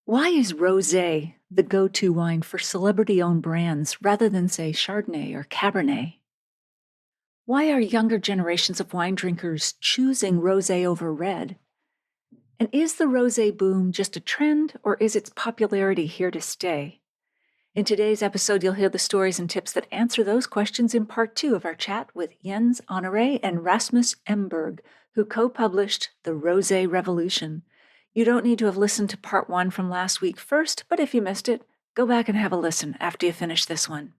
Why is Rosé the go-to wine for celebrity-owned brands rather than, say, Chardonnay or Cabernet? Why are younger generations of wine drinkers choosing rosé over red? And is the rosé boom just a trend, or is its popularity here to stay? In today's episode, you'll hear the stories and tips that answer those questions in part 2 of our chat with Jens Honoré and Rasmus Emborg, who co-published The Rosé Revolution. You don't need to have listened to part 1 from last week first, but if you missed it, go back and have a listen after you finish this one.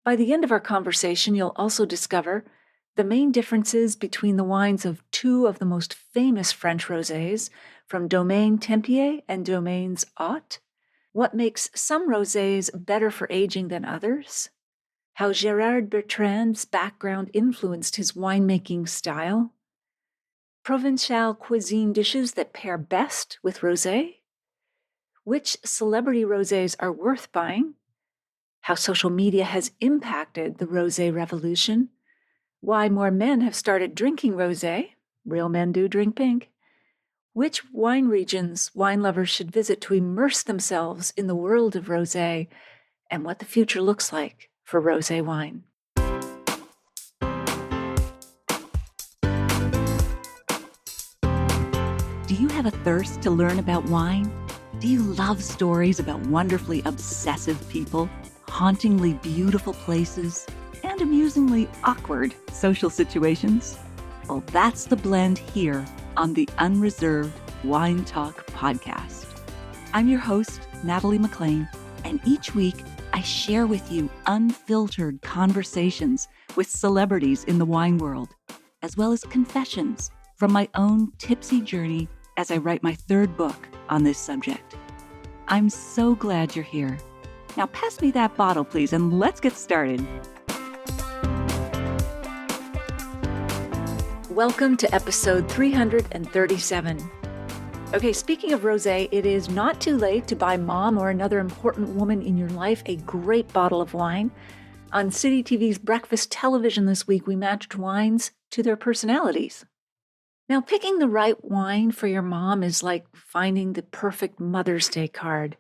By the end of our conversation, you'll also discover the main differences between the wines of 2 of the most famous French rosés, from Domaine Tempier and Domaine's Haut, what makes some rosés better for aging than others, how Gerard Bertrand's background influenced his winemaking style, Provençal cuisine dishes that pair best with rosé, which celebrity rosés are worth buying, how social media has impacted the rosé revolution, why more men have started drinking rosé, real men do drink pink, which wine regions wine lovers should visit to immerse themselves in the world of rosé, and what the future looks like for rosé wine. Do you have a thirst to learn about wine? Do you love stories about wonderfully obsessive people, hauntingly beautiful places, and amusingly awkward social situations? Well, that's the blend here on the Unreserved Wine Talk podcast. I'm your host, Natalie McLean, and each week I share with you unfiltered conversations with celebrities in the wine world, as well as confessions from my own tipsy journey as I write my 3rd book on this subject. I'm so glad you're here. Now pass me that bottle, please, and let's get started. Welcome to episode 337. Okay, speaking of rosé, it is not too late to buy mom or another important woman in your life a great bottle of wine. On City TV's Breakfast Television this week, we matched wines to their personalities. Now, picking the right wine for your mom is like finding the perfect Mother's Day card.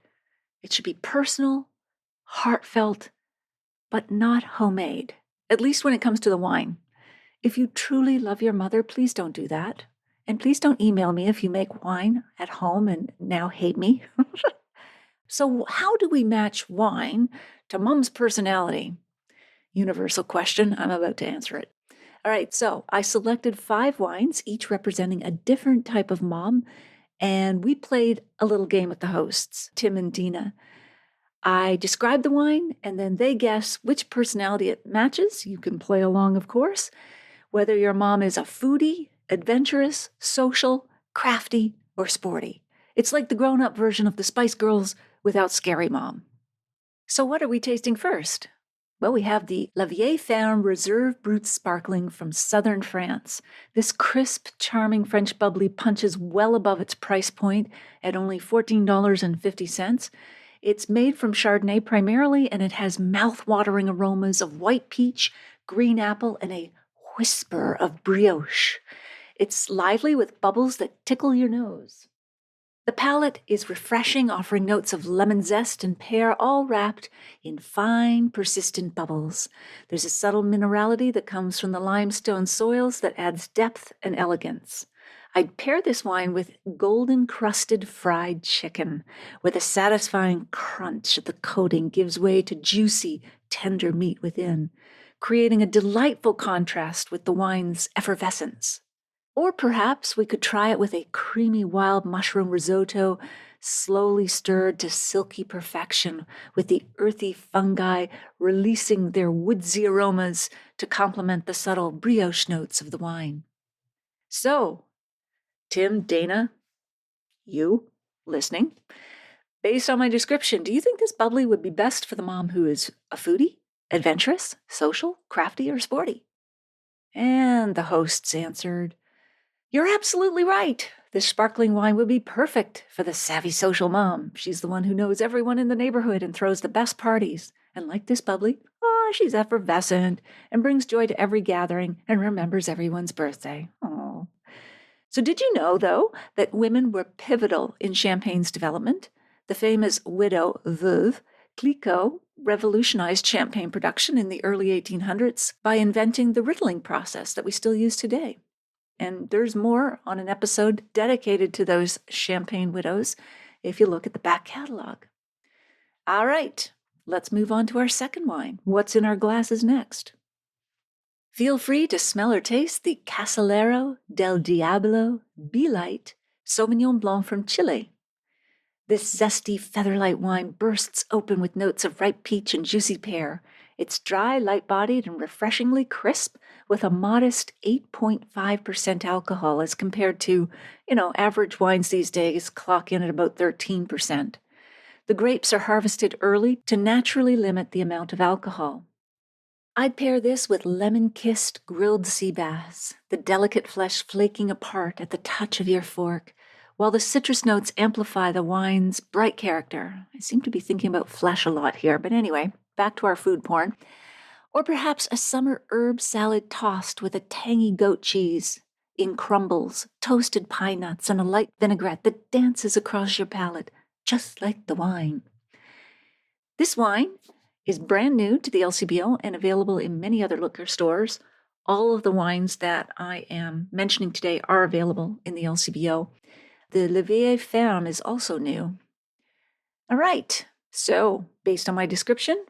It should be personal, heartfelt, but not homemade, at least when it comes to the wine. If you truly love your mother, please don't do that. And please don't email me if you make wine at home and now hate me. So how do we match wine to mom's personality? Universal question. I'm about to answer it. All right, so I selected 5 wines, each representing a different type of mom, and we played a little game with the hosts, Tim and Dina. I describe the wine, and then they guess which personality it matches. You can play along, of course. Whether your mom is a foodie, adventurous, social, crafty, or sporty. It's like the grown-up version of the Spice Girls without scary mom. So what are we tasting first? Well, we have the La Vieille Ferme Reserve Brut Sparkling from southern France. This crisp, charming French bubbly punches well above its price point at only $14.50. It's made from Chardonnay primarily, and it has mouth-watering aromas of white peach, green apple, and a whisper of brioche. It's lively with bubbles that tickle your nose. The palate is refreshing, offering notes of lemon zest and pear, all wrapped in fine, persistent bubbles. There's a subtle minerality that comes from the limestone soils that adds depth and elegance. I'd pair this wine with golden-crusted fried chicken, where the satisfying crunch of the coating gives way to juicy, tender meat within, creating a delightful contrast with the wine's effervescence. Or perhaps we could try it with a creamy wild mushroom risotto, slowly stirred to silky perfection, with the earthy fungi releasing their woodsy aromas to complement the subtle brioche notes of the wine. So, Tim, Dana, you listening, based on my description, do you think this bubbly would be best for the mom who is a foodie, adventurous, social, crafty, or sporty? And the hosts answered, "You're absolutely right. This sparkling wine would be perfect for the savvy social mom. She's the one who knows everyone in the neighborhood and throws the best parties. And like this bubbly, she's effervescent and brings joy to every gathering and remembers everyone's birthday." Oh. So did you know, though, that women were pivotal in champagne's development? The famous widow, Veuve, Clicquot, revolutionized champagne production in the early 1800s by inventing the riddling process that we still use today. And there's more on an episode dedicated to those champagne widows if you look at the back catalog. All right, let's move on to our second wine. What's in our glasses next? Feel free to smell or taste the Casillero del Diablo Be-Light Sauvignon Blanc from Chile. This zesty, feather-light wine bursts open with notes of ripe peach and juicy pear. It's dry, light-bodied, and refreshingly crisp with a modest 8.5% alcohol as compared to, average wines these days clock in at about 13%. The grapes are harvested early to naturally limit the amount of alcohol. I'd pair this with lemon-kissed grilled sea bass, the delicate flesh flaking apart at the touch of your fork, while the citrus notes amplify the wine's bright character. I seem to be thinking about flesh a lot here, but anyway, back to our food porn. Or perhaps a summer herb salad tossed with a tangy goat cheese in crumbles, toasted pine nuts, and a light vinaigrette that dances across your palate, just like the wine. This wine is brand new to the LCBO and available in many other liquor stores. All of the wines that I am mentioning today are available in the LCBO. The Le Vieille Ferme is also new. All right, so based on my description,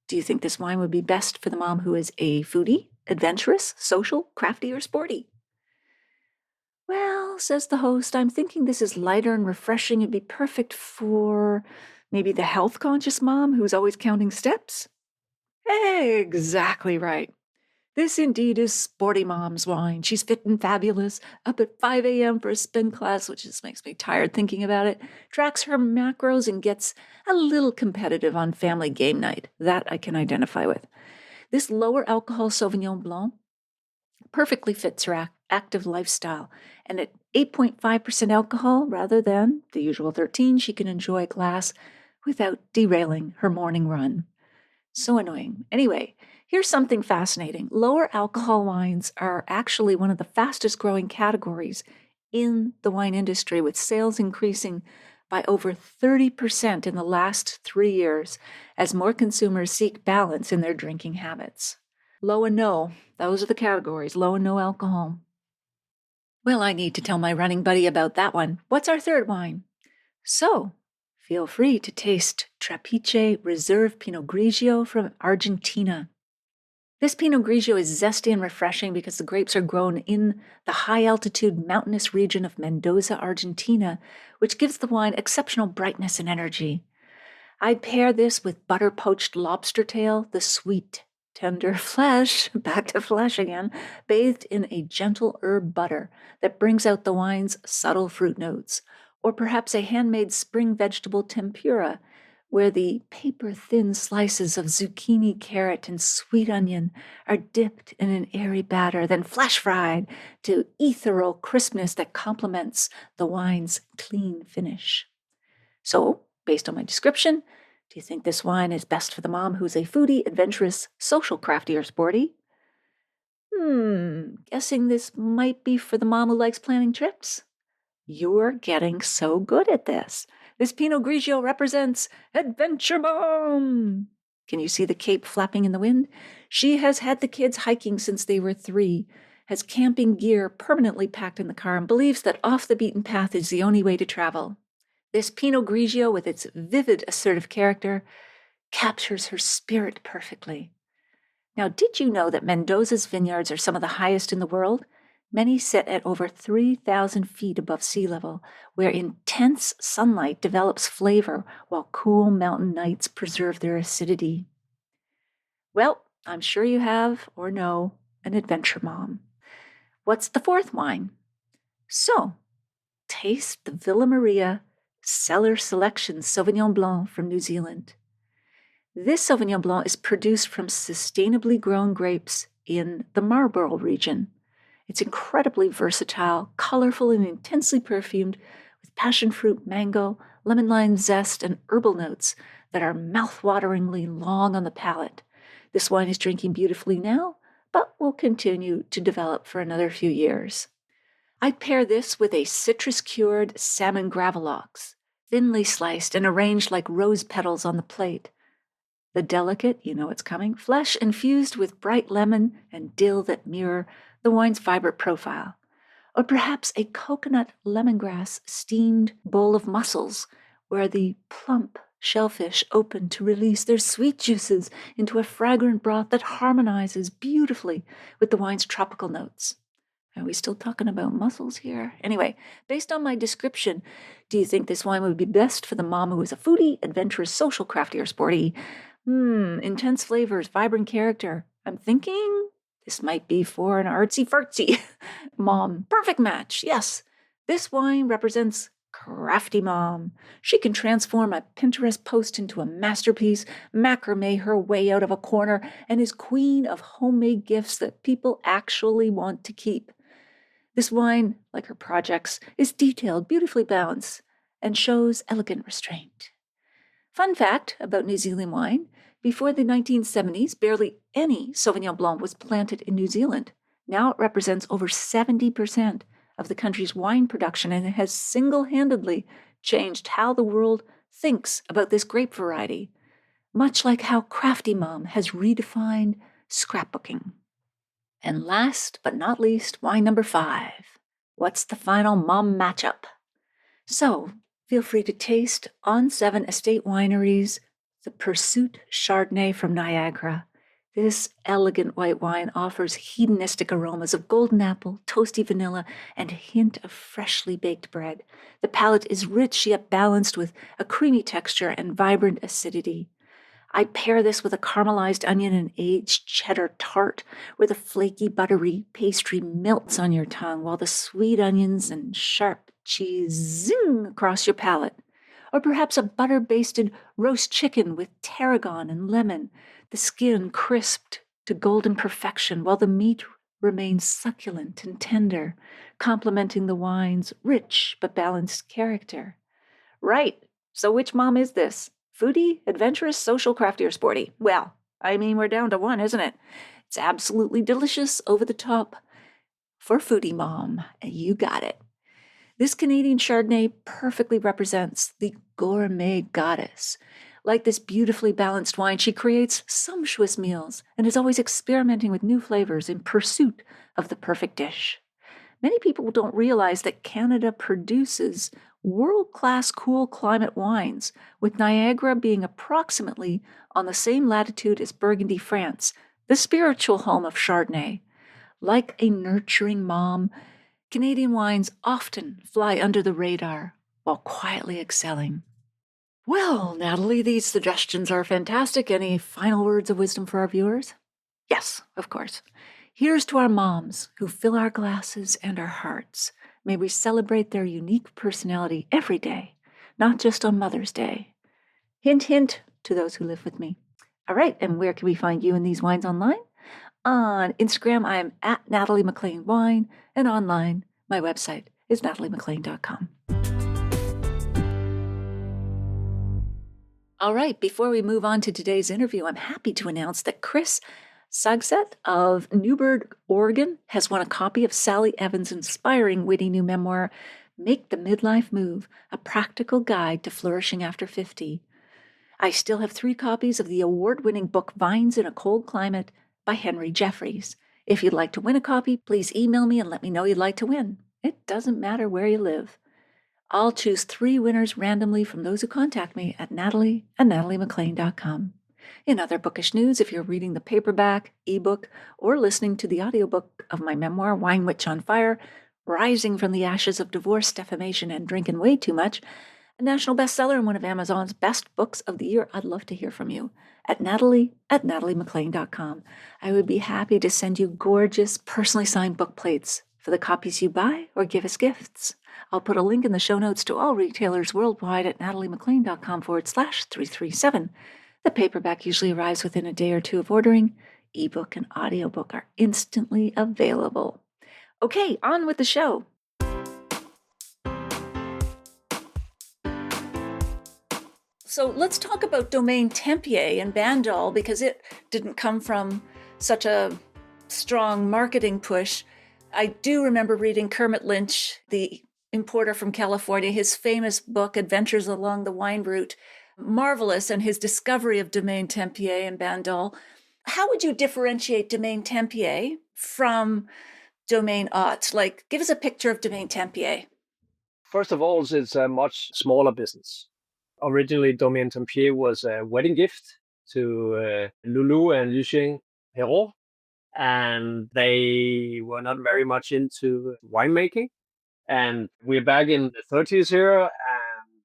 do you think this wine would be best for the mom who is a foodie, adventurous, social, crafty, or sporty? Well, says the host, I'm thinking this is lighter and refreshing and be perfect for maybe the health-conscious mom who's always counting steps? Exactly right. This indeed is sporty mom's wine. She's fit and fabulous, up at 5 a.m. for a spin class, which just makes me tired thinking about it, tracks her macros and gets a little competitive on family game night. That I can identify with. This lower alcohol Sauvignon Blanc perfectly fits her active lifestyle, and at 8.5% alcohol rather than the usual 13, she can enjoy a glass without derailing her morning run. So annoying. Anyway, here's something fascinating. Lower alcohol wines are actually one of the fastest growing categories in the wine industry, with sales increasing by over 30% in the last 3 years as more consumers seek balance in their drinking habits. Low and no, those are the categories, low and no alcohol. Well, I need to tell my running buddy about that one. What's our third wine? So, feel free to taste Trapiche Reserve Pinot Grigio from Argentina. This Pinot Grigio is zesty and refreshing because the grapes are grown in the high-altitude mountainous region of Mendoza, Argentina, which gives the wine exceptional brightness and energy. I'd pair this with butter-poached lobster tail, the sweet, tender flesh, back to flesh again, bathed in a gentle herb butter that brings out the wine's subtle fruit notes, or perhaps a handmade spring vegetable tempura, where the paper-thin slices of zucchini, carrot, and sweet onion are dipped in an airy batter, then flash-fried to ethereal crispness that complements the wine's clean finish. So, based on my description, do you think this wine is best for the mom who's a foodie, adventurous, social, crafty, or sporty? Guessing this might be for the mom who likes planning trips? You're getting so good at this. This Pinot Grigio represents Adventure Mom. Can you see the cape flapping in the wind? She has had the kids hiking since they were 3, has camping gear permanently packed in the car, and believes that off the beaten path is the only way to travel. This Pinot Grigio, with its vivid, assertive character, captures her spirit perfectly. Now, did you know that Mendoza's vineyards are some of the highest in the world? Many sit at over 3,000 feet above sea level, where intense sunlight develops flavor while cool mountain nights preserve their acidity. Well, I'm sure you have, or know, an adventure mom. What's the fourth wine? So, taste the Villa Maria Cellar Selection Sauvignon Blanc from New Zealand. This Sauvignon Blanc is produced from sustainably grown grapes in the Marlborough region. It's incredibly versatile, colorful, and intensely perfumed with passion fruit, mango, lemon lime zest, and herbal notes that are mouth-wateringly long on the palate. This wine is drinking beautifully now, but will continue to develop for another few years. I'd pair this with a citrus-cured salmon gravelox. thinly sliced and arranged like rose petals on the plate. The delicate, you know it's coming, flesh infused with bright lemon and dill that mirror the wine's vibrant profile. Or perhaps a coconut lemongrass steamed bowl of mussels where the plump shellfish open to release their sweet juices into a fragrant broth that harmonizes beautifully with the wine's tropical notes. Are we still talking about mussels here? Anyway, based on my description, do you think this wine would be best for the mom who is a foodie, adventurous, social, crafty, or sporty? Intense flavors, vibrant character. I'm thinking this might be for an artsy-fartsy mom. Perfect match, yes. This wine represents crafty mom. She can transform a Pinterest post into a masterpiece, macrame her way out of a corner, and is queen of homemade gifts that people actually want to keep. This wine, like her projects, is detailed, beautifully balanced, and shows elegant restraint. Fun fact about New Zealand wine, before the 1970s, barely any Sauvignon Blanc was planted in New Zealand. Now it represents over 70% of the country's wine production, and it has single-handedly changed how the world thinks about this grape variety, much like how Crafty Mom has redefined scrapbooking. And last but not least, wine number 5. What's the final mom matchup? So, feel free to taste On 7 Estate Wineries, the Pursuit Chardonnay from Niagara. This elegant white wine offers hedonistic aromas of golden apple, toasty vanilla, and a hint of freshly baked bread. The palate is rich yet balanced with a creamy texture and vibrant acidity. I pair this with a caramelized onion and aged cheddar tart, where the flaky, buttery pastry melts on your tongue while the sweet onions and sharp cheese zing across your palate. Or perhaps a butter-basted roast chicken with tarragon and lemon, the skin crisped to golden perfection while the meat remains succulent and tender, complementing the wine's rich but balanced character. Right, so which mom is this? Foodie, adventurous, social, crafty, or sporty? Well, I mean, we're down to one, isn't it? It's absolutely delicious, over the top for foodie mom. You got it. This Canadian Chardonnay perfectly represents the gourmet goddess. Like this beautifully balanced wine, she creates sumptuous meals and is always experimenting with new flavors in pursuit of the perfect dish. Many people don't realize that Canada produces world-class cool climate wines, with Niagara being approximately on the same latitude as Burgundy, France, the spiritual home of Chardonnay. Like a nurturing mom, Canadian wines often fly under the radar while quietly excelling. Well, Natalie, these suggestions are fantastic. Any final words of wisdom for our viewers? Yes, of course. Here's to our moms who fill our glasses and our hearts. May we celebrate their unique personality every day, not just on Mother's Day. Hint, hint to those who live with me. All right, and where can we find you and these wines online? On Instagram, I am at Natalie McLean Wine, and online, my website is nataliemclean.com. All right, before we move on to today's interview, I'm happy to announce that Chris Sagset of Newburgh, Oregon, has won a copy of Sally Evans' inspiring witty new memoir, Make the Midlife Move, a practical guide to flourishing after 50. I still have 3 copies of the award-winning book Vines in a Cold Climate by Henry Jeffries. If you'd like to win a copy, please email me and let me know you'd like to win. It doesn't matter where you live. I'll choose 3 winners randomly from those who contact me at natalie@nataliemclean.com. In other bookish news, if you're reading the paperback, ebook, or listening to the audiobook of my memoir, Wine Witch on Fire, Rising from the Ashes of Divorce, Defamation, and Drinking Way Too Much, a national bestseller and one of Amazon's best books of the year, I'd love to hear from you at natalie@nataliemclean.com. I would be happy to send you gorgeous, personally signed book plates for the copies you buy or give as gifts. I'll put a link in the show notes to all retailers worldwide at nataliemclean.com/337. The paperback usually arrives within a day or 2 of ordering. Ebook and audiobook are instantly available. Okay, on with the show. So let's talk about Domaine Tempier and Bandol, because it didn't come from such a strong marketing push. I do remember reading Kermit Lynch, the importer from California. His famous book, Adventures Along the Wine Route, marvelous, and his discovery of Domaine Tempier and Bandol. How would you differentiate Domaine Tempier from Domaine Haute? Like, give us a picture of Domaine Tempier. First of all, it's a much smaller business. Originally, Domaine Tempier was a wedding gift to Lulu and Lucien Perrault, and they were not very much into winemaking. And we're back in the 30s here, and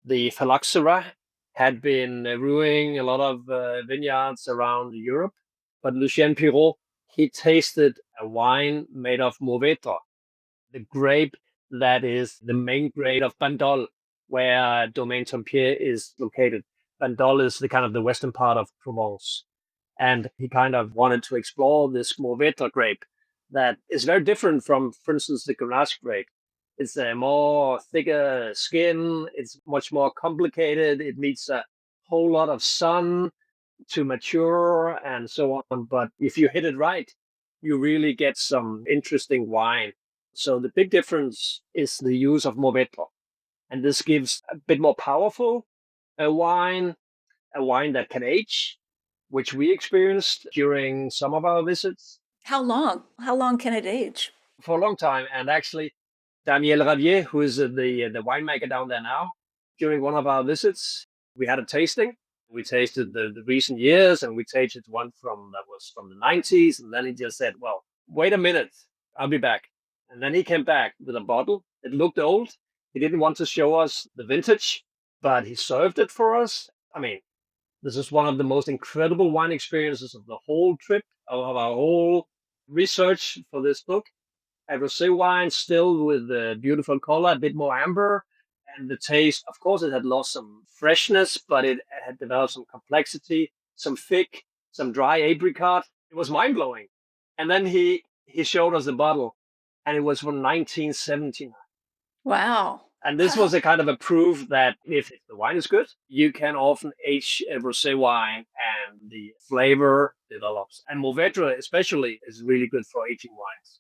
the phylloxera had been ruining a lot of vineyards around Europe. But Lucien Perrault, he tasted a wine made of Mourvèdre, the grape that is the main grape of Bandol, where Domaine Tempier is located. Bandol is the kind of the western part of Provence. And he kind of wanted to explore this Mourvèdre grape that is very different from, for instance, the Grenache grape. It's a more thicker skin. It's much more complicated. It needs a whole lot of sun to mature and so on. But if you hit it right, you really get some interesting wine. So the big difference is the use of Mourvèdre. And this gives a bit more powerful wine, a wine that can age, which we experienced during some of our visits. How long? How long can it age? For a long time. And actually, Daniel Ravier, who is the winemaker down there now, during one of our visits, we had a tasting. We tasted the recent years, and we tasted one that was from the 90s. And then he just said, well, wait a minute, I'll be back. And then he came back with a bottle. It looked old. He didn't want to show us the vintage, but he served it for us. I mean, this is one of the most incredible wine experiences of the whole trip, of our whole research for this book. A rosé wine still with a beautiful color, a bit more amber. And the taste, of course, it had lost some freshness, but it had developed some complexity, some thick, some dry apricot. It was mind-blowing. And then he showed us the bottle, and it was from 1979. Wow. And this was a kind of a proof that if the wine is good, you can often age a rosé wine and the flavor develops. And Mourvèdre especially is really good for aging wines.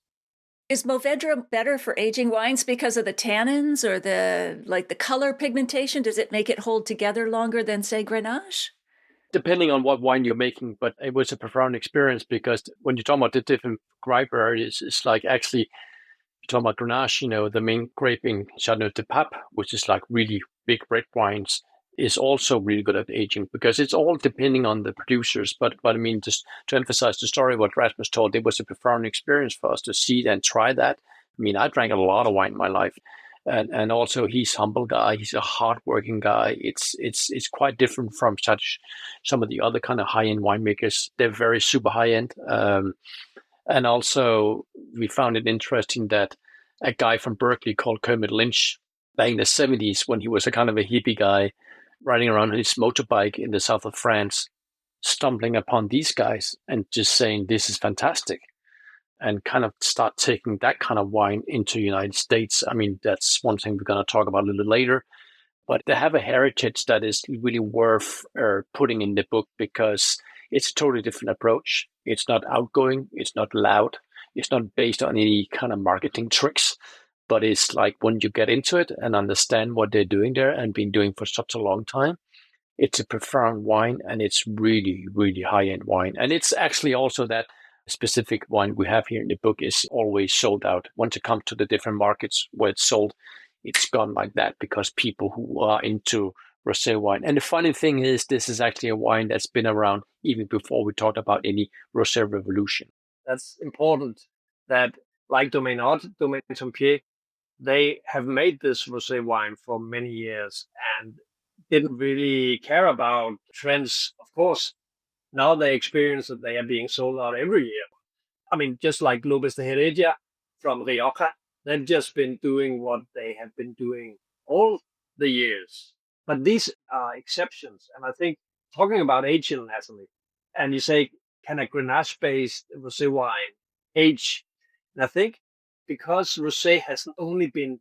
Is Mourvèdre better for aging wines because of the tannins or the color pigmentation? Does it make it hold together longer than, say, Grenache? Depending on what wine you're making, but it was a profound experience because when you talk about the different grape varieties, it's like actually you talk about Grenache, the main grape in Chardonnay de Pape, which is like really big red wines, is also really good at aging because it's all depending on the producers. But I mean, just to emphasize the story, what Rasmus told, it was a profound experience for us to see and try that. I mean, I drank a lot of wine in my life. And also he's a humble guy. He's a hardworking guy. It's quite different from some of the other kind of high-end winemakers. They're very super high-end. And also we found it interesting that a guy from Berkeley called Kermit Lynch back in the 70s, when he was a kind of a hippie guy riding around on his motorbike in the south of France, stumbling upon these guys and just saying, this is fantastic. And kind of start taking that kind of wine into the United States. I mean, that's one thing we're going to talk about a little later. But they have a heritage that is really worth putting in the book because it's a totally different approach. It's not outgoing. It's not loud. It's not based on any kind of marketing tricks. But it's like when you get into it and understand what they're doing there and been doing for such a long time, it's a profound wine and it's really, really high-end wine. And it's actually also that specific wine we have here in the book is always sold out. Once you come to the different markets where it's sold, it's gone like that because people who are into rosé wine. And the funny thing is, this is actually a wine that's been around even before we talked about any rosé revolution. That's important that, like Domaine Haute, Domaine Tempier, they have made this rosé wine for many years and didn't really care about trends. Of course, now they experience that they are being sold out every year. I mean, just like Lopez de Heredia from Rioja, they've just been doing what they have been doing all the years. But these are exceptions. And I think talking about aging, Natalie, and you say, can a Grenache-based rosé wine age? And I think because rosé has only been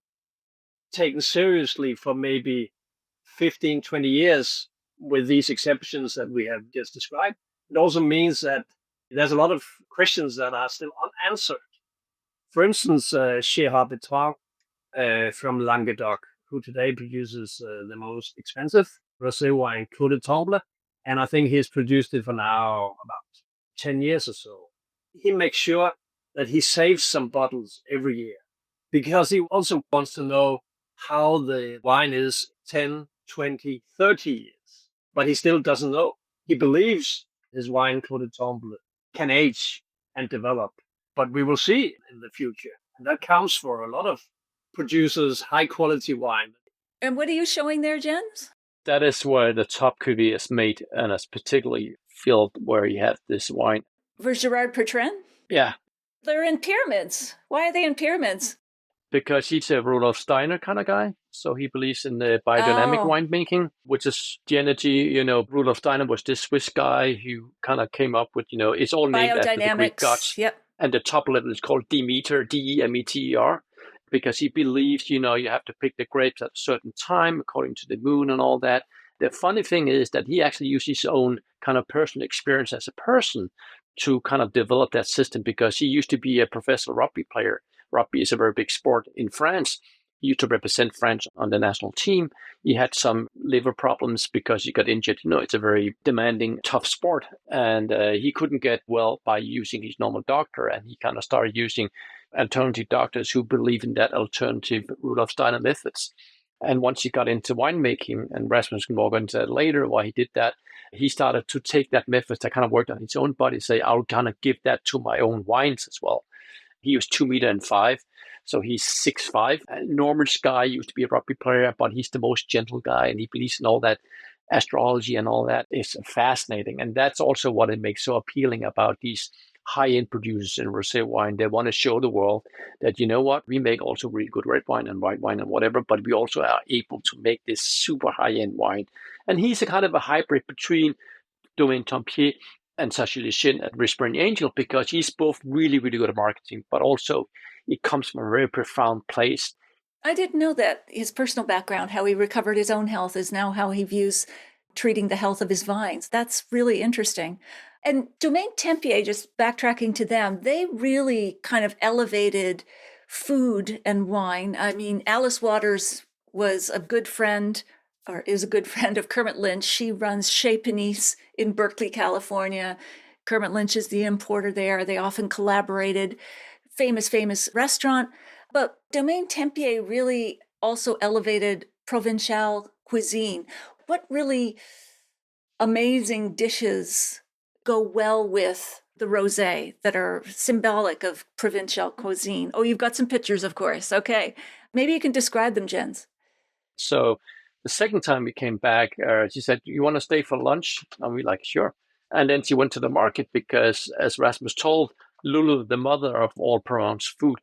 taken seriously for maybe 15, 20 years, with these exceptions that we have just described, it also means that there's a lot of questions that are still unanswered. For instance, Gerard Bertrand, from Languedoc, who today produces the most expensive rosé wine, Clos de Temple. And I think he's produced it for now about 10 years or so. He makes sure that he saves some bottles every year because he also wants to know how the wine is 10, 20, 30 years. But he still doesn't know. He believes his wine, Clos de Temple, can age and develop. But we will see in the future. And that counts for a lot of producers, high quality wine. And what are you showing there, Jens? That is where the top cuvee is made, and it's particularly field where you have this wine. For Gerard Bertrand? Yeah. They're in pyramids. Why are they in pyramids? Because he's a Rudolf Steiner kind of guy. So he believes in the biodynamic winemaking, which is the energy, Rudolf Steiner was this Swiss guy who kind of came up with, it's all named after the Greek gods. Yep. And the top level is called Demeter, Demeter, because he believes, you have to pick the grapes at a certain time according to the moon and all that. The funny thing is that he actually used his own kind of personal experience as a person to kind of develop that system, because he used to be a professional rugby player. Rugby is a very big sport in France. He used to represent France on the national team. He had some liver problems because he got injured. It's a very demanding, tough sport. And he couldn't get well by using his normal doctor. And he kind of started using alternative doctors who believe in that alternative Rudolf Steiner methods. And once he got into winemaking, and Rasmus Emborg said later why he did that, he started to take that method that kind of worked on his own body, say, I'll kind of give that to my own wines as well. He was 2.5 meters, so he's 6'5". Norman Sky used to be a rugby player, but he's the most gentle guy, and he believes in all that astrology and all that. Is fascinating, and that's also what it makes so appealing about these high-end producers in rosé wine. They want to show the world that, we make also really good red wine and white wine and whatever, but we also are able to make this super high-end wine. And he's a kind of a hybrid between Domaine Tempier and Sachet Le Chien at Whispering Angel, because he's both really, really good at marketing, but also it comes from a very profound place. I didn't know that his personal background, how he recovered his own health, is now how he views treating the health of his vines. That's really interesting. And Domaine Tempier, just backtracking to them, they really kind of elevated food and wine. I mean, Alice Waters was a good friend, or is a good friend of Kermit Lynch. She runs Chez Panisse in Berkeley, California. Kermit Lynch is the importer there. They often collaborated. Famous restaurant. But Domaine Tempier really also elevated Provençal cuisine. What really amazing dishes go well with the rosé that are symbolic of Provençal cuisine? Oh, you've got some pictures, of course. Okay. Maybe you can describe them, Jens. So the second time we came back, she said, you want to stay for lunch? And we like, sure. And then she went to the market because, as Rasmus told, Lulu, the mother of all Provence food,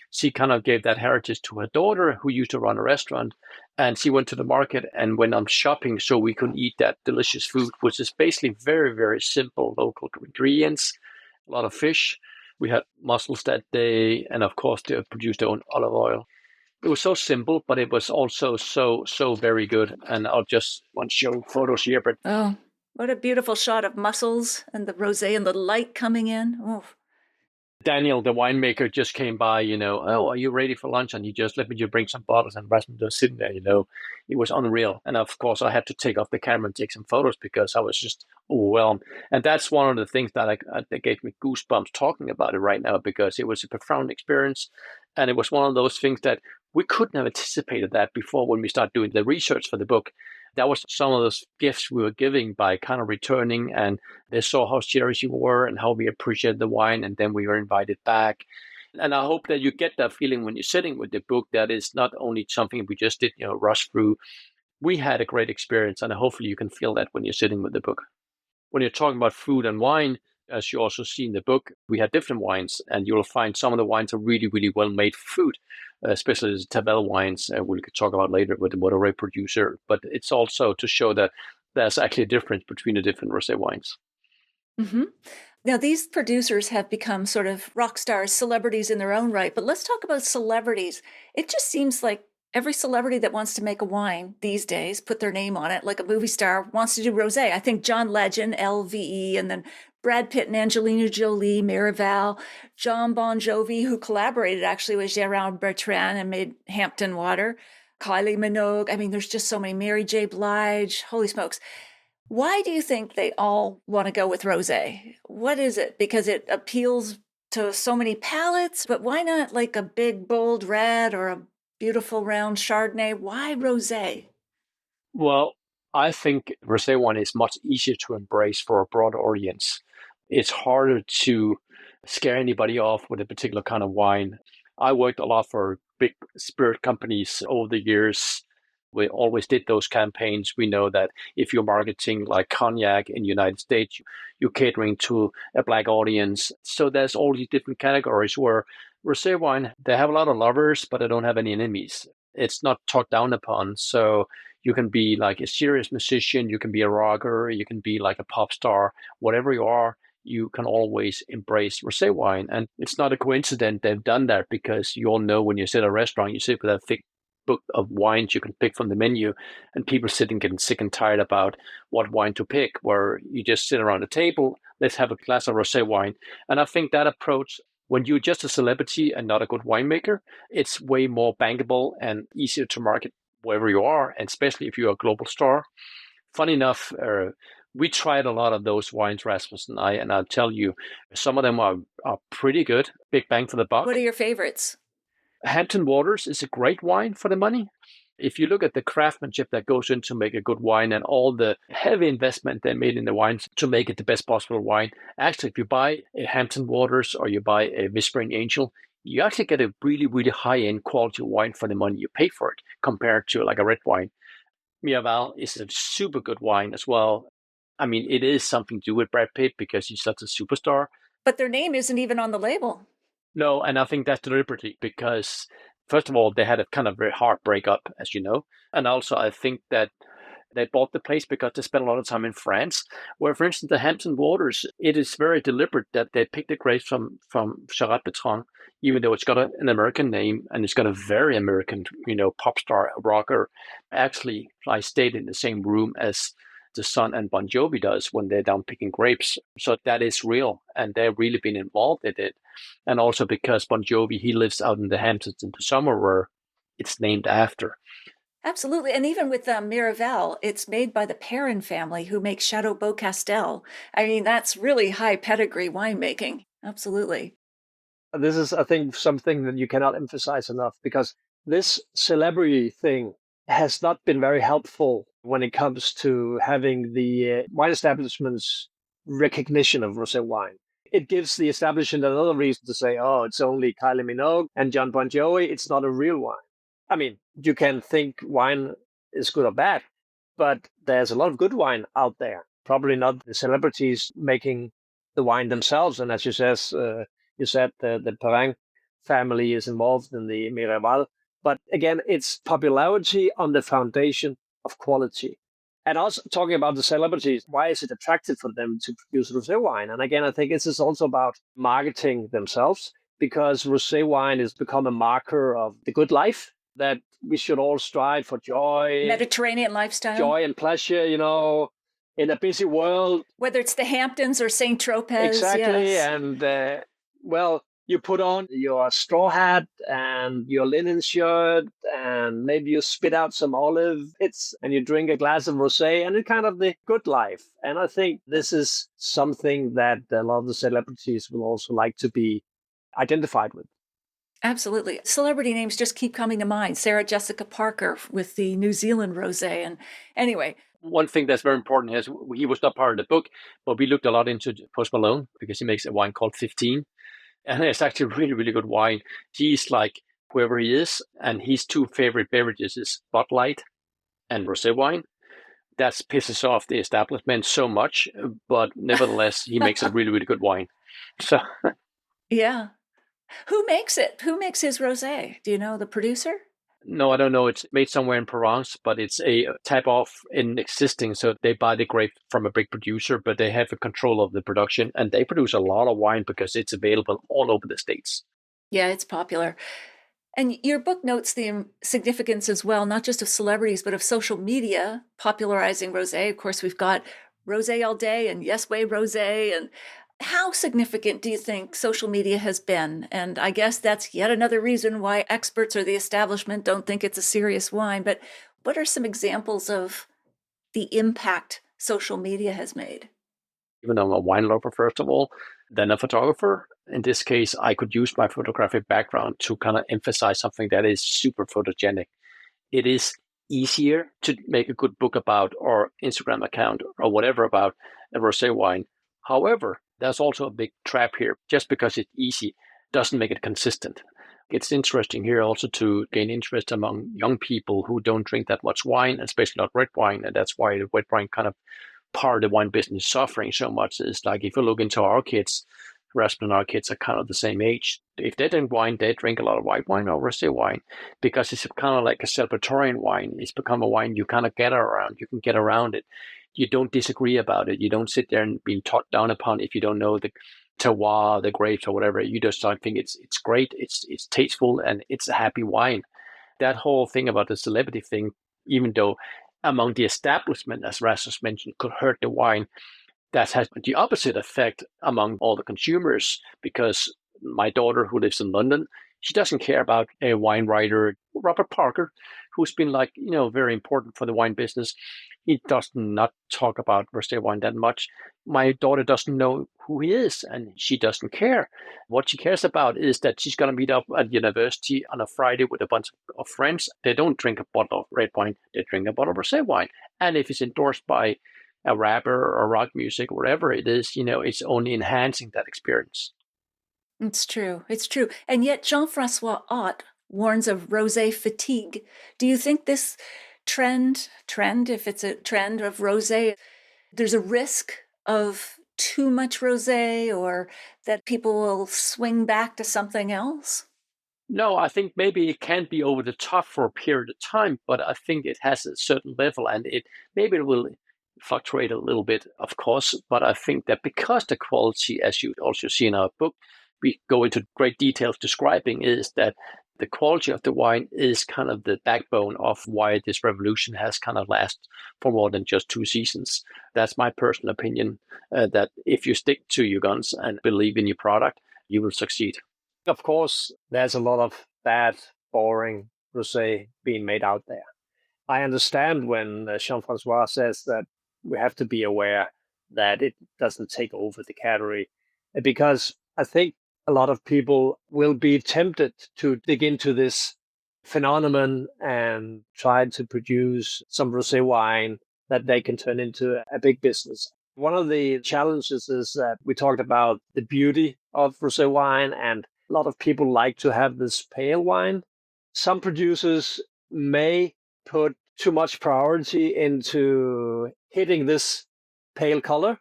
she kind of gave that heritage to her daughter, who used to run a restaurant. And she went to the market and went on shopping so we could eat that delicious food, which is basically very, very simple local ingredients, a lot of fish. We had mussels that day, and of course, they produced their own olive oil. It was so simple, but it was also so very good. And I'll just want to show photos here. But oh, what a beautiful shot of mussels and the rosé and the light coming in. Oh. Daniel, the winemaker, just came by, oh, are you ready for lunch? And he just let me just bring some bottles, and Rasmus was sitting there, it was unreal. And of course, I had to take off the camera and take some photos because I was just overwhelmed. And that's one of the things that that gave me goosebumps talking about it right now, because it was a profound experience. And it was one of those things that we couldn't have anticipated that before when we started doing the research for the book. That was some of those gifts we were giving by kind of returning, and they saw how serious we were and how we appreciated the wine, and then we were invited back. And I hope that you get that feeling when you're sitting with the book, that it's not only something we just did, rush through. We had a great experience, and hopefully you can feel that when you're sitting with the book. When you're talking about food and wine, as you also see in the book, we had different wines, and you'll find some of the wines are really, really well made for food, especially the Tavel wines, we could talk about later with the Honoré producer. But it's also to show that there's actually a difference between the different rosé wines. Mm-hmm. Now, these producers have become sort of rock stars, celebrities in their own right. But let's talk about celebrities. It just seems like every celebrity that wants to make a wine these days, put their name on it, like a movie star, wants to do rosé. I think John Legend, LVE, and then Brad Pitt and Angelina Jolie, Miraval, John Bon Jovi, who collaborated actually with Gerard Bertrand and made Hampton Water, Kylie Minogue. I mean, there's just so many. Mary J. Blige. Holy smokes. Why do you think they all want to go with rosé? What is it? Because it appeals to so many palates, but why not like a big, bold red or a beautiful round Chardonnay? Why rosé? Well, I think rosé wine is much easier to embrace for a broad audience. It's harder to scare anybody off with a particular kind of wine. I worked a lot for big spirit companies over the years. We always did those campaigns. We know that if you're marketing like cognac in the United States, you're catering to a black audience. So there's all these different categories where rosé wine, they have a lot of lovers, but they don't have any enemies. It's not talked down upon. So you can be like a serious musician, you can be a rocker, you can be like a pop star, whatever you are, you can always embrace rosé wine. And it's not a coincidence they've done that, because you all know when you sit at a restaurant, you sit with a thick book of wines you can pick from the menu, and people sitting getting sick and tired about what wine to pick, where you just sit around the table, let's have a glass of rosé wine. And I think that approach, when you're just a celebrity and not a good winemaker, it's way more bankable and easier to market wherever you are, and especially if you're a global star. Funny enough, we tried a lot of those wines, Rasmus and I, and I'll tell you, some of them are pretty good, big bang for the buck. What are your favorites? Hampton Waters is a great wine for the money. If you look at the craftsmanship that goes into make a good wine and all the heavy investment they made in the wines to make it the best possible wine, actually, if you buy a Hampton Waters or you buy a Whispering Angel, you actually get a really, really high-end quality wine for the money you pay for it compared to like a red wine. Miraval is a super good wine as well. I mean, it is something to do with Brad Pitt because he's such a superstar. But their name isn't even on the label. No, and I think that's deliberately because, first of all, they had a kind of very hard breakup, as you know. And also, I think that they bought the place because they spent a lot of time in France, where, for instance, the Hampton Waters, it is very deliberate that they picked the grapes from Gerard Bertrand, even though it's got an American name and it's got a very American, pop star rocker. Actually, I stayed in the same room as the son and Bon Jovi does when they're down picking grapes. So that is real, and they've really been involved in it. And also because Bon Jovi, he lives out in the Hamptons in the summer where it's named after. Absolutely. And even with Miraval, it's made by the Perrin family who makes Chateau Beaucastel. I mean, that's really high pedigree winemaking. Absolutely. This is, I think, something that you cannot emphasize enough, because this celebrity thing has not been very helpful when it comes to having the wine establishment's recognition of rosé wine. It gives the establishment another reason to say, oh, it's only Kylie Minogue and John Bon Jovi. It's not a real wine. I mean, you can think wine is good or bad, but there's a lot of good wine out there. Probably not the celebrities making the wine themselves. And as you said, the Perrin family is involved in the Miraval. But again, it's popularity on the foundation of quality. And also talking about the celebrities, why is it attractive for them to produce rosé wine? And again, I think this is also about marketing themselves, because rosé wine has become a marker of the good life, that we should all strive for joy. Mediterranean lifestyle. Joy and pleasure, in a busy world. Whether it's the Hamptons or St. Tropez. Exactly. Yes. And, you put on your straw hat and your linen shirt, and maybe you spit out some olive bits and you drink a glass of rosé, and it's kind of the good life. And I think this is something that a lot of the celebrities will also like to be identified with. Absolutely. Celebrity names just keep coming to mind. Sarah Jessica Parker with the New Zealand rosé. And anyway. One thing that's very important is he was not part of the book, but we looked a lot into Post Malone because he makes a wine called 15. And it's actually really, really good wine. He's like whoever he is, and his two favorite beverages is Bud Light and rosé wine. That pisses off the establishment so much, but nevertheless, he makes a really, really good wine. So, yeah. Who makes it? Who makes his rosé? Do you know the producer? No, I don't know. It's made somewhere in Provence, but it's a tap off in existing. So they buy the grape from a big producer, but they have a control of the production, and they produce a lot of wine because it's available all over the States. Yeah, it's popular. And your book notes the significance as well, not just of celebrities, but of social media popularizing rosé. Of course, we've got rosé all day and yes way rosé. And how significant do you think social media has been? And I guess that's yet another reason why experts or the establishment don't think it's a serious wine. But what are some examples of the impact social media has made? Even though I'm a wine lover, first of all, then a photographer. In this case, I could use my photographic background to kind of emphasize something that is super photogenic. It is easier to make a good book about or Instagram account or whatever about a rosé wine. However, there's also a big trap here. Just because it's easy doesn't make it consistent. It's interesting here also to gain interest among young people who don't drink that much wine, especially not red wine. And that's why the red wine kind of part of the wine business suffering so much. Is like if you look into our kids, Rasmus and our kids are kind of the same age. If they drink wine, they drink a lot of white wine or rosé wine because it's kind of like a celebratory wine. It's become a wine you kind of get around. You can get around it. You don't disagree about it. You don't sit there and be talked down upon if you don't know the terroir, the grapes or whatever. You just think it's great. It's tasteful and it's a happy wine. That whole thing about the celebrity thing, even though among the establishment, as Rasmus mentioned, could hurt the wine, that has the opposite effect among all the consumers, because my daughter who lives in London, she doesn't care about a wine writer, Robert Parker, who's been very important for the wine business. He does not talk about rosé wine that much. My daughter doesn't know who he is and she doesn't care. What she cares about is that she's going to meet up at university on a Friday with a bunch of friends. They don't drink a bottle of red wine, they drink a bottle of rosé wine. And if it's endorsed by a rapper or rock music, whatever it is, it's only enhancing that experience. It's true. It's true. And yet Jean-François Ott warns of rosé fatigue. Do you think this trend, if it's a trend of rosé, there's a risk of too much rosé or that people will swing back to something else? No, I think maybe it can be over the top for a period of time, but I think it has a certain level and it will fluctuate a little bit, of course, but I think that because the quality, as you also see in our book, we go into great details describing, is that the quality of the wine is kind of the backbone of why this revolution has kind of lasted for more than just 2 seasons. That's my personal opinion, that if you stick to your guns and believe in your product, you will succeed. Of course, there's a lot of bad, boring rosé being made out there. I understand when Jean-François says that we have to be aware that it doesn't take over the category, because I think a lot of people will be tempted to dig into this phenomenon and try to produce some rosé wine that they can turn into a big business. One of the challenges is that we talked about the beauty of rosé wine, and a lot of people like to have this pale wine. Some producers may put too much priority into hitting this pale color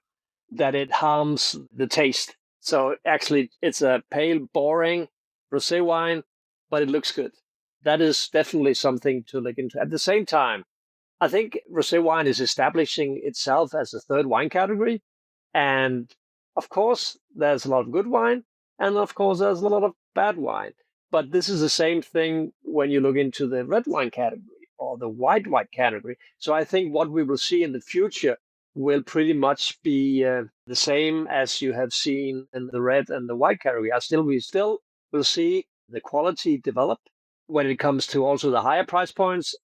that it harms the taste. So actually, it's a pale, boring rosé wine, but it looks good. That is definitely something to look into. At the same time, I think rosé wine is establishing itself as a third wine category. And of course, there's a lot of good wine. And of course, there's a lot of bad wine. But this is the same thing when you look into the red wine category or the white wine category. So I think what we will see in the future will pretty much be the same as you have seen in the red and the white category. We still will see the quality develop. When it comes to also the higher price points,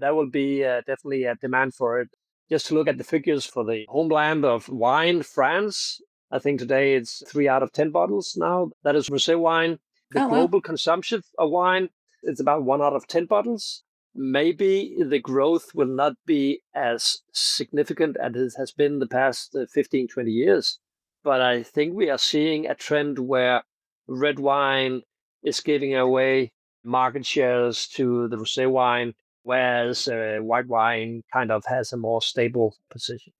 there will be definitely a demand for it. Just to look at the figures for the homeland of wine, France, I think today it's 3 out of 10 bottles now. That is rosé wine. The global consumption of wine, it's about 1 out of 10 bottles. Maybe the growth will not be as significant as it has been the past 15, 20 years. But I think we are seeing a trend where red wine is giving away market shares to the rosé wine, whereas white wine kind of has a more stable position.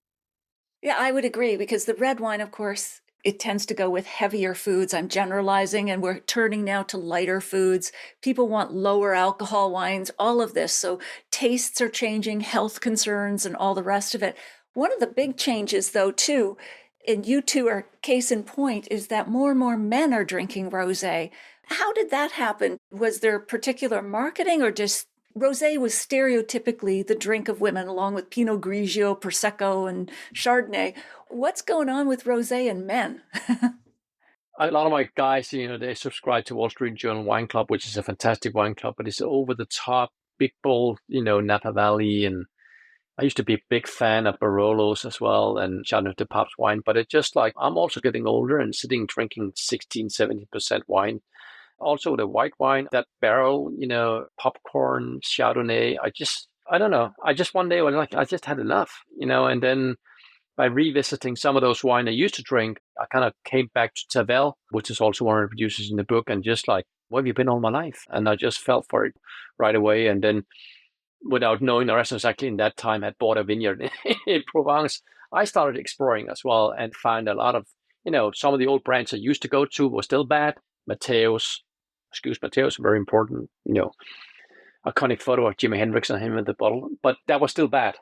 Yeah, I would agree, because the red wine, of course, it tends to go with heavier foods. I'm generalizing, and we're turning now to lighter foods. People want lower alcohol wines, all of this. So tastes are changing, health concerns, and all the rest of it. One of the big changes, though, too, and you two are case in point, is that more and more men are drinking rosé. How did that happen? Was there particular marketing or just Rosé was stereotypically the drink of women, along with Pinot Grigio, Prosecco, and Chardonnay. What's going on with rosé and men? A lot of my guys, they subscribe to Wall Street Journal Wine Club, which is a fantastic wine club, but it's over the top, big bold, Napa Valley. And I used to be a big fan of Barolos as well and Chardonnay de Pape's wine, but it's just like I'm also getting older and sitting drinking 16, 17% wine. Also the white wine, that barrel, popcorn, Chardonnay. I don't know. I just one day was like, I just had enough, and then by revisiting some of those wine I used to drink, I kind of came back to Tavel, which is also one of the producers in the book, and just like, where have you been all my life? And I just fell for it right away. And then without knowing the rest, exactly in that time had bought a vineyard in Provence. I started exploring as well and found a lot of, some of the old brands I used to go to were still bad. Mateus, very important, iconic photo of Jimi Hendrix and him in the bottle, but that was still bad.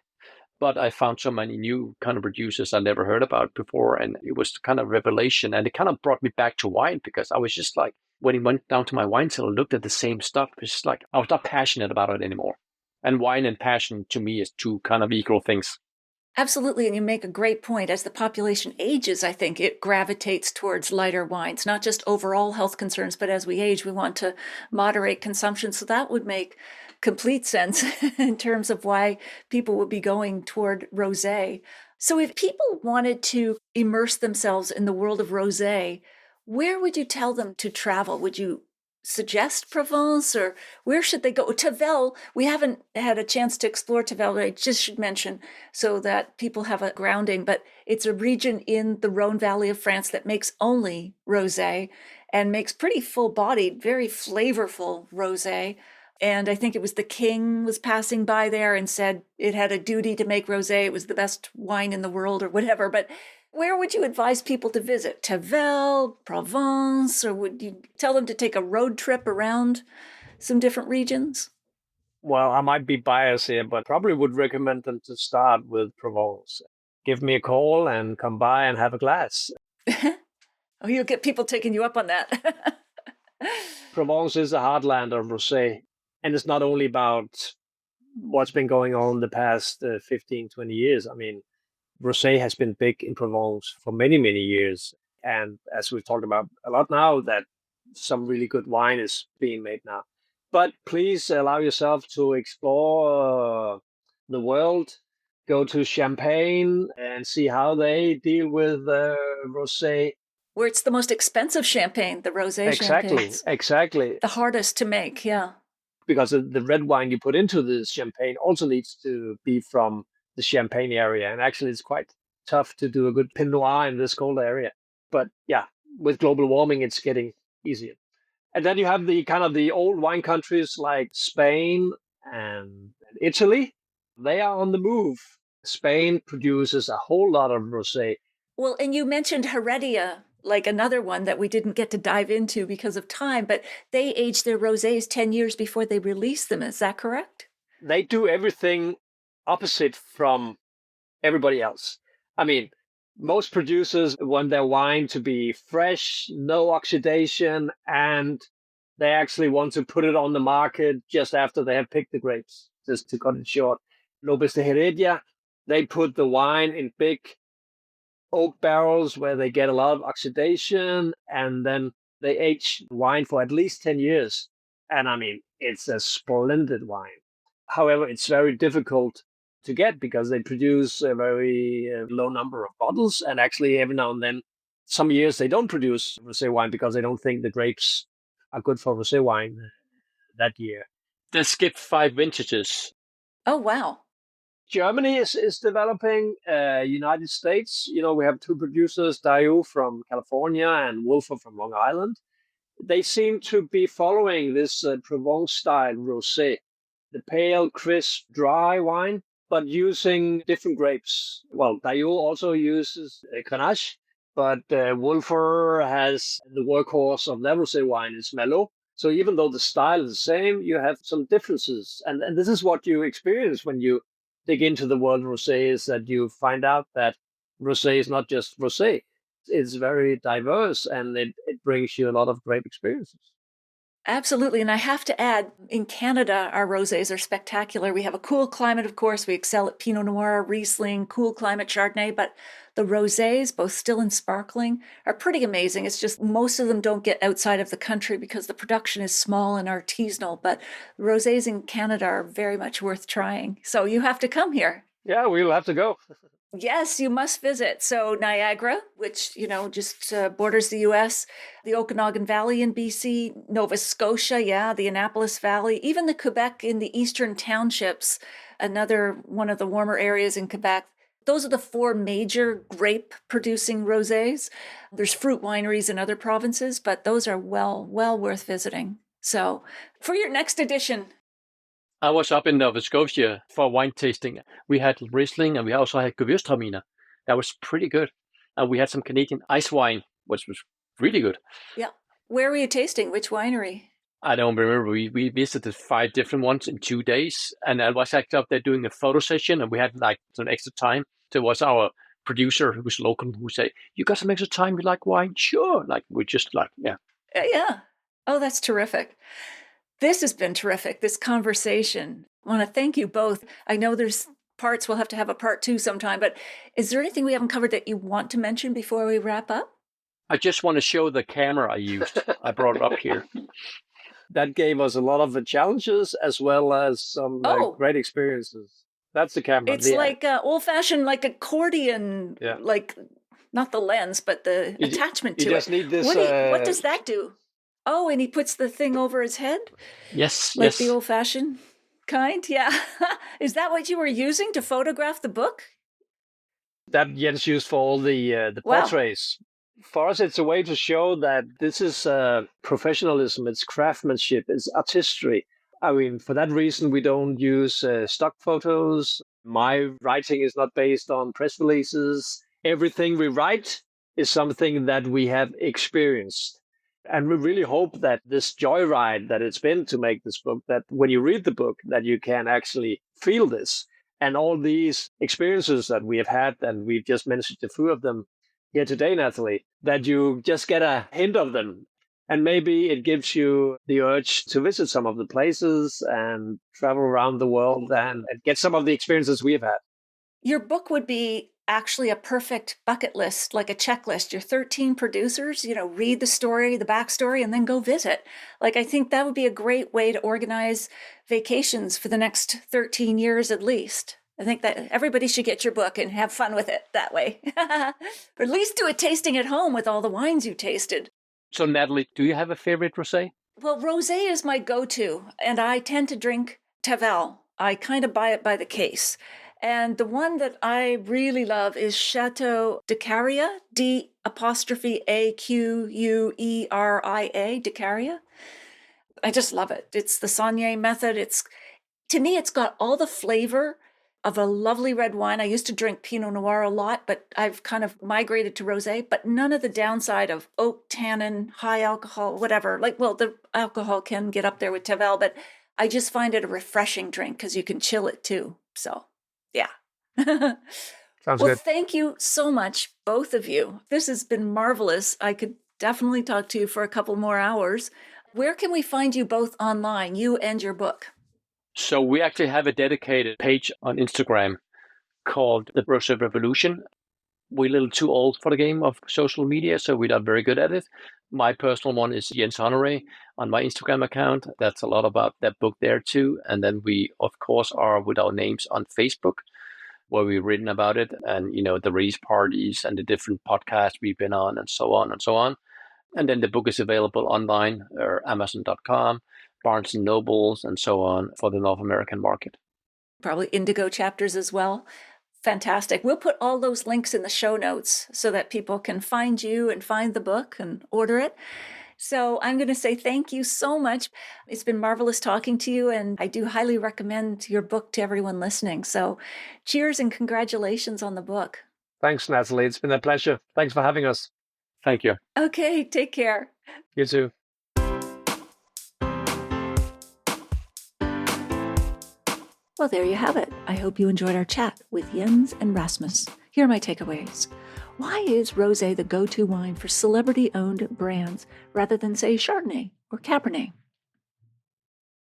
But I found so many new kind of producers I never heard about before, and it was kind of revelation. And it kind of brought me back to wine because I was just like, when he went down to my wine cellar, looked at the same stuff, it's just like I was not passionate about it anymore. And wine and passion to me is two kind of equal things. Absolutely, and you make a great point. As the population ages, I think it gravitates towards lighter wines, not just overall health concerns, but as we age, we want to moderate consumption. So that would make complete sense in terms of why people would be going toward rosé. So if people wanted to immerse themselves in the world of rosé, where would you tell them to travel? Would you suggest Provence, or where should they go? Tavel, we haven't had a chance to explore Tavel, I just should mention so that people have a grounding, but it's a region in the Rhone Valley of France that makes only rosé and makes pretty full-bodied, very flavorful rosé. And I think it was the king was passing by there and said it had a duty to make rosé. It was the best wine in the world or whatever. But where would you advise people to visit? Tavel, Provence, or would you tell them to take a road trip around some different regions? Well, I might be biased here, but probably would recommend them to start with Provence. Give me a call and come by and have a glass. Oh, you'll get people taking you up on that. Provence is the heartland of rosé. And it's not only about what's been going on the past 15, 20 years. I mean, rosé has been big in Provence for many, many years. And as we've talked about a lot now, that some really good wine is being made now. But please allow yourself to explore the world. Go to Champagne and see how they deal with rosé. Where it's the most expensive champagne, the rosé champagne. Exactly. The hardest to make, yeah. Because the red wine you put into the champagne also needs to be from the Champagne area. And actually, it's quite tough to do a good Pinot Noir in this cold area. But yeah, with global warming, it's getting easier. And then you have the kind of the old wine countries like Spain and Italy. They are on the move. Spain produces a whole lot of rosé. Well, and you mentioned Heredia, like another one that we didn't get to dive into because of time, but they age their rosés 10 years before they release them. Is that correct? They do everything opposite from everybody else. I mean, most producers want their wine to be fresh, no oxidation, and they actually want to put it on the market just after they have picked the grapes, just to cut it short. Lopez de Heredia, they put the wine in big oak barrels where they get a lot of oxidation, and then they age wine for at least 10 years. And I mean, it's a splendid wine. However, it's very difficult to get because they produce a very low number of bottles. And actually, every now and then, some years they don't produce rosé wine because they don't think the grapes are good for rosé wine that year. They skip 5 vintages. Oh, wow. Germany is developing. United States, we have 2 producers, Daewoo from California and Wolfer from Long Island. They seem to be following this Provence style rosé, the pale, crisp, dry wine, but using different grapes. Well, Daewoo also uses Grenache, but Wolfer has the workhorse of their rosé wine is Merlot. So even though the style is the same, you have some differences. And this is what you experience when you dig into the world of rosé, is that you find out that rosé is not just rosé. It's very diverse, and it brings you a lot of great experiences. Absolutely. And I have to add, in Canada, our rosés are spectacular. We have a cool climate, of course. We excel at Pinot Noir, Riesling, cool climate Chardonnay, but the rosés, both still and sparkling, are pretty amazing. It's just most of them don't get outside of the country because the production is small and artisanal, but rosés in Canada are very much worth trying. So you have to come here. Yeah, we'll have to go. Yes, you must visit. So Niagara, which, just borders the U.S., the Okanagan Valley in B.C., Nova Scotia, the Annapolis Valley, even the Quebec in the eastern townships, another one of the warmer areas in Quebec. Those are the 4 major grape-producing rosés. There's fruit wineries in other provinces, but those are well worth visiting. So for your next edition, I was up in Nova Scotia for wine tasting. We had Riesling and we also had Gewürztraminer. That was pretty good. And we had some Canadian ice wine, which was really good. Yeah. Where were you tasting? Which winery? I don't remember. We visited 5 different ones in 2 days. And I was actually up there doing a photo session and we had like some extra time. There was our producer who was local who said, "You got some extra time? You like wine?" Sure. Like we just like, yeah. Yeah. Oh, that's terrific. This has been terrific, this conversation. I want to thank you both. I know there's parts, we'll have to have a part 2 sometime, but is there anything we haven't covered that you want to mention before we wrap up? I just want to show the camera I used. I brought it up here. That gave us a lot of challenges as well as some great experiences. That's the camera. It's like old-fashioned, like accordion, like not the lens, but the attachment to it. You just need this. What does that do? Oh, and he puts the thing over his head? Yes. Like the old-fashioned kind? Yeah. Is that what you were using to photograph the book? That Jens used for all the portraits. For us, it's a way to show that this is professionalism, it's craftsmanship, it's artistry. I mean, for that reason, we don't use stock photos. My writing is not based on press releases. Everything we write is something that we have experienced. And we really hope that this joyride that it's been to make this book, that when you read the book, that you can actually feel this. And all these experiences that we have had, and we've just mentioned a few of them here today, Natalie, that you just get a hint of them. And maybe it gives you the urge to visit some of the places and travel around the world and get some of the experiences we have had. Your book would be actually a perfect bucket list, like a checklist. Your 13 producers, read the story, the backstory, and then go visit. Like, I think that would be a great way to organize vacations for the next 13 years at least. I think that everybody should get your book and have fun with it that way. Or at least do a tasting at home with all the wines you tasted. So, Natalie, do you have a favorite rosé? Well, rosé is my go-to, and I tend to drink Tavel. I kind of buy it by the case. And the one that I really love is Chateau de Caria, D'*Aqueuria, de Caria. I just love it. It's the Saunier method. To me, it's got all the flavor of a lovely red wine. I used to drink Pinot Noir a lot, but I've kind of migrated to rosé, but none of the downside of oak, tannin, high alcohol, whatever. The alcohol can get up there with Tavel, but I just find it a refreshing drink because you can chill it too. So, yeah. Sounds good. Thank you so much, both of you. This has been marvelous. I could definitely talk to you for a couple more hours. Where can we find you both online, you and your book? So we actually have a dedicated page on Instagram called The Rosé Revolution. We're a little too old for the game of social media, so we're not very good at it. My personal one is Jens Honoré on my Instagram account. That's a lot about that book there too. And then we, of course, are with our names on Facebook, where we've written about it and, the release parties and the different podcasts we've been on and so on and so on. And then the book is available online or Amazon.com, Barnes & Nobles, and so on for the North American market. Probably Indigo chapters as well. Fantastic. We'll put all those links in the show notes so that people can find you and find the book and order it. So I'm going to say thank you so much. It's been marvelous talking to you, and I do highly recommend your book to everyone listening. So cheers and congratulations on the book. Thanks, Natalie. It's been a pleasure. Thanks for having us. Thank you. Okay, take care. You too. Well, there you have it. I hope you enjoyed our chat with Jens and Rasmus. Here are my takeaways. Why is rosé the go-to wine for celebrity-owned brands rather than, say, Chardonnay or Cabernet?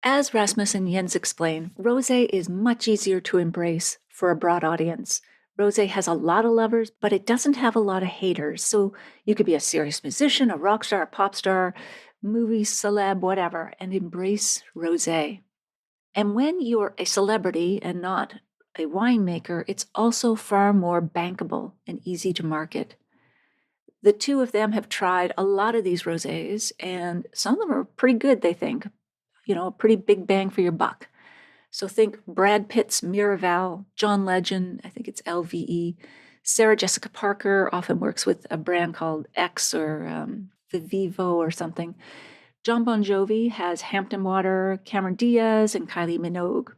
As Rasmus and Jens explain, rosé is much easier to embrace for a broad audience. Rosé has a lot of lovers, but it doesn't have a lot of haters. So you could be a serious musician, a rock star, a pop star, movie celeb, whatever, and embrace rosé. And when you're a celebrity and not a winemaker, it's also far more bankable and easy to market. The two of them have tried a lot of these rosés, and some of them are pretty good, they think. A pretty big bang for your buck. So think Brad Pitt's Miraval, John Legend, I think it's LVE. Sarah Jessica Parker often works with a brand called X or Vivo or something. John Bon Jovi has Hampton Water, Cameron Diaz, and Kylie Minogue.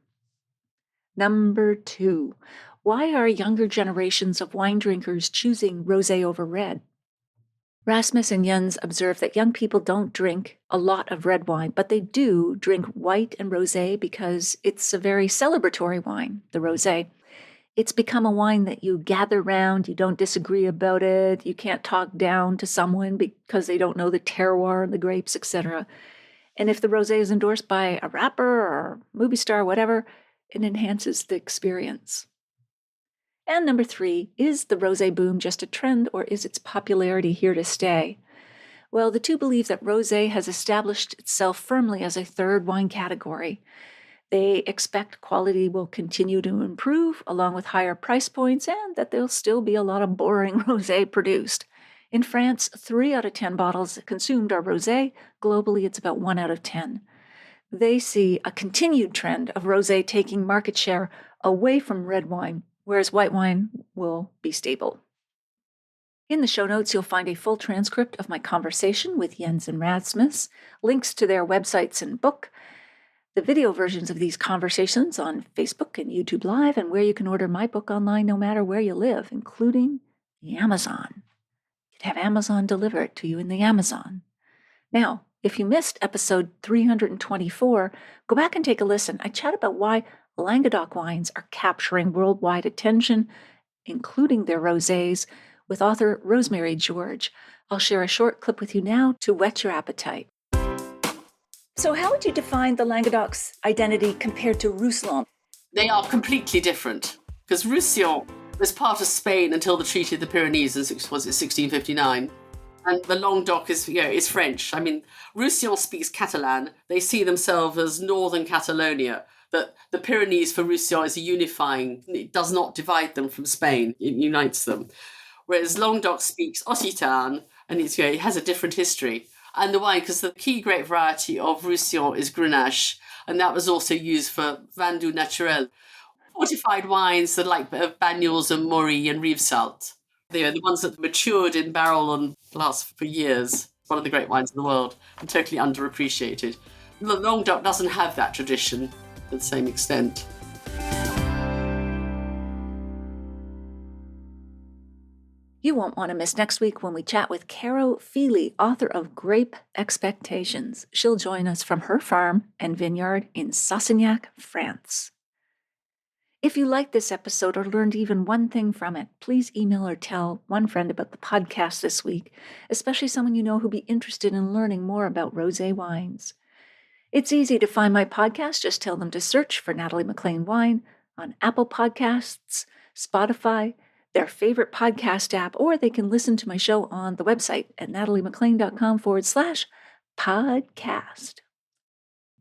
Number 2, why are younger generations of wine drinkers choosing rosé over red? Rasmus and Jens observe that young people don't drink a lot of red wine, but they do drink white and rosé because it's a very celebratory wine, the rosé. It's become a wine that you gather round, you don't disagree about it, you can't talk down to someone because they don't know the terroir and the grapes, etc. And if the rosé is endorsed by a rapper or movie star, whatever, it enhances the experience. And number 3, is the rosé boom just a trend, or is its popularity here to stay? Well, the two believe that rosé has established itself firmly as a third wine category. They expect quality will continue to improve along with higher price points, and that there'll still be a lot of boring rosé produced. In France, 3 out of 10 bottles consumed are rosé. Globally, it's about 1 out of 10. They see a continued trend of rosé taking market share away from red wine, whereas white wine will be stable. In the show notes, you'll find a full transcript of my conversation with Jens and Rasmus, links to their websites and book, the video versions of these conversations on Facebook and YouTube Live, and where you can order my book online no matter where you live, including the Amazon. You could have Amazon deliver it to you in the Amazon. Now, if you missed episode 324, go back and take a listen. I chat about why Languedoc wines are capturing worldwide attention, including their rosés, with author Rosemary George. I'll share a short clip with you now to whet your appetite. So how would you define the Languedoc's identity compared to Roussillon? They are completely different, because Roussillon was part of Spain until the Treaty of the Pyrenees, was it 1659? And the Languedoc is French. I mean, Roussillon speaks Catalan. They see themselves as northern Catalonia. That the Pyrenees for Roussillon is unifying. It does not divide them from Spain. It unites them. Whereas Languedoc speaks Occitan, and it has a different history. And the wine, because the key grape variety of Roussillon is Grenache, and that was also used for Vin doux Naturel. Fortified wines that like Banyuls and Maury and Rivesaltes. They are the ones that matured in barrel and last for years. One of the great wines in the world, and totally underappreciated. Languedoc doesn't have that tradition to the same extent. You won't want to miss next week when we chat with Caro Feely, author of Grape Expectations. She'll join us from her farm and vineyard in Sassenyac, France. If you liked this episode or learned even one thing from it, please email or tell one friend about the podcast this week, especially someone you know who'd be interested in learning more about rosé wines. It's easy to find my podcast. Just tell them to search for Natalie MacLean Wine on Apple Podcasts, Spotify, their favorite podcast app, or they can listen to my show on the website at nataliemaclean.com/podcast.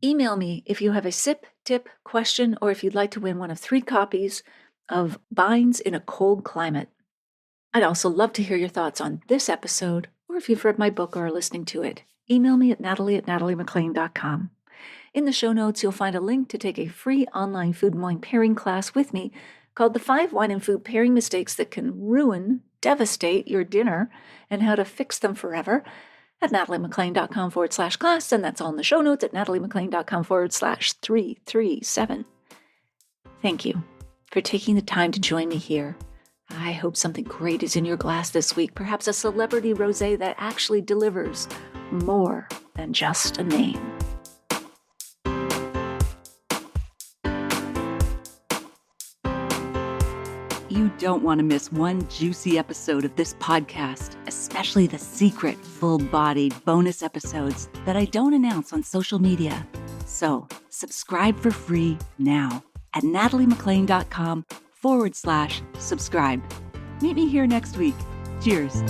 Email me if you have a sip, tip, question, or if you'd like to win one of 3 copies of Vines in a Cold Climate. I'd also love to hear your thoughts on this episode, or if you've read my book or are listening to it. Email me at natalie@nataliemaclean.com. In the show notes, you'll find a link to take a free online food and wine pairing class with me called The 5 Wine and Food Pairing Mistakes That Can Devastate Your Dinner, and How to Fix Them Forever at nataliemaclean.com/class, and that's all in the show notes at nataliemaclean.com/337. Thank you for taking the time to join me here. I hope something great is in your glass this week, perhaps a celebrity rosé that actually delivers more than just a name. You don't want to miss one juicy episode of this podcast, especially the secret, full-bodied bonus episodes that I don't announce on social media. So subscribe for free now at nataliemclean.com/subscribe. Meet me here next week. Cheers.